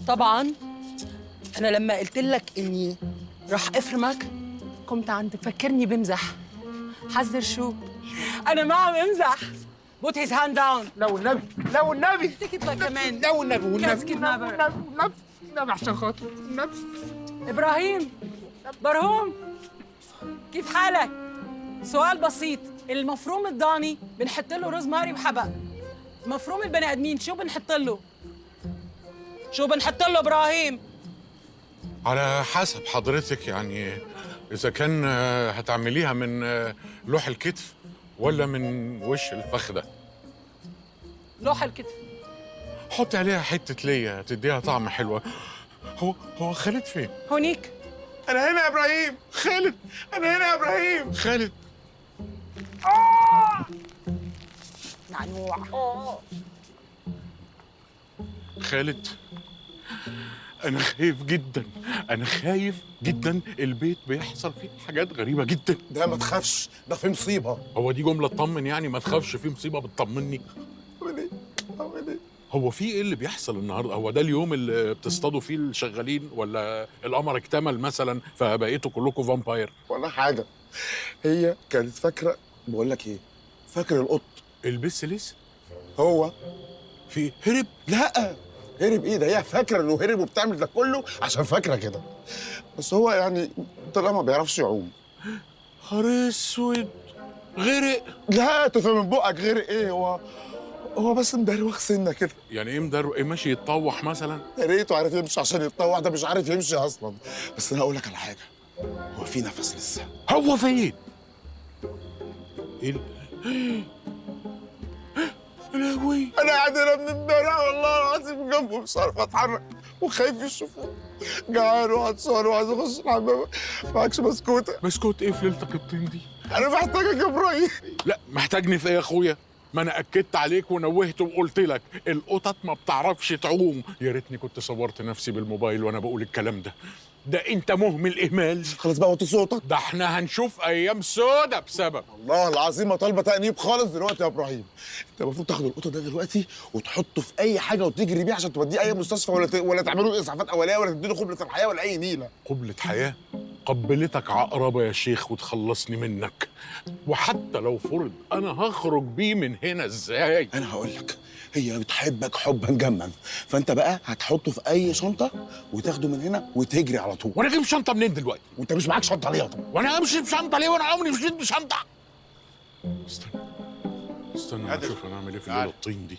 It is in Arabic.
طبعا انا لما قلت لك اني راح افرمك قمت عند فكرني بمزح. حذر شو؟ انا ما عم امزح. Put his hand down. لا والنبي، لا والنبي، سكت لك كمان. لا والنبي، والنبي، كاسكت ما والنبي، برا. والنبي، والنبي عشان خاطر النبي. ابراهيم برهوم، كيف حالك؟ سؤال بسيط، المفروم الضاني بنحط له روزماري وحبق، مفروم البني ادمين شو بنحط له؟ شو بنحط له ابراهيم؟ على حسب حضرتك يعني، إذا كان هتعمليها من لوح الكتف ولا من وش الفخدة. لوح الكتف. حطي عليها حتة ليا تديها طعم حلوة. هو خالد فين؟ هونيك. أنا هنا يا إبراهيم، خالد، أنا هنا يا إبراهيم. خالد نعنوع. خالد، أنا خايف جدا، أنا خايف جدا. البيت بيحصل فيه حاجات غريبة جدا. ده ما تخافش، ده في مصيبه. هو دي جملة تطمن يعني؟ ما تخافش، في مصيبة بتطمني. اعمل ايه؟ اعمل ايه؟ هو في ايه اللي بيحصل النهارده؟ هو ده اليوم اللي بتصطادوا فيه الشغالين، ولا القمر اكتمل مثلا فبقيتوا كلكم فامباير؟ ولا حاجه. هي كانت فاكره، بقول لك ايه، فاكر القط. البس لسه هو في هرب؟ لا، هرب ايه ده؟ هي فاكره انه هرب وبتعمل ده كله عشان فاكره كده، بس هو يعني طلع ما بيعرفش يعوم. نهار اسود، غرق؟ لا تفهم من بقك غير ايه، هو بس مدروخ سنه كده. يعني ايه مدرب؟ ايه، ماشي يتطوح مثلا؟ يا ريته عارف يمشي عشان يتطوع، ده مش عارف يمشي اصلا. بس انا هقول لك على حاجه، هو في نفس لسه. هو فين؟ ايه يا لهوي، انا قاعد هنا من امبارح والله العظيم جنبه مش عارف اتحرك وخايف يشوفه. جعان وعطشان وعايز اخش الحمام. معكش بسكوته؟ بسكوت ايه في ليلتك الطين دي؟ انا محتاجك يا ابراهيم. لا، محتاجني في ايه يا اخويا؟ ما انا اكدت عليك ونوهت وقلت لك القطط ما بتعرفش تعوم. يا ريتني كنت صورت نفسي بالموبايل وانا بقول الكلام ده. ده انت مهمل اهمال. خلاص بقى وطي صوتك. ده احنا هنشوف ايام سودة بسبب. والله العظيم ما طالبه تأنيب خالص دلوقتي يا ابراهيم. انت المفروض تاخد القطه ده دلوقتي وتحطه في اي حاجه وتجري بيه عشان توديه اي مستشفى، ولا تعملوا له اسعافات اوليه، ولا تديله قبله الحياه، ولا اي نيله. قبلة حياة؟ قبلتك عقربة يا شيخ وتخلصني منك. وحتى لو فرض انا هخرج بيه من هنا ازاي؟ انا هقول لك، هي بتحبك حبا جما، فانت بقى هتحطه في اي شنطه وتاخده من هنا وتجري على طول. وانا اجيب شنطة منين دلوقتي؟ وانت مش معاك شنطه ليه يا طب؟ وانا امشي بشنطة ليه وانا عمري مشيت بشنطة؟ استنى استنى قادر. اشوف انا اعمل ايه في تعال. الليلة الطين دي.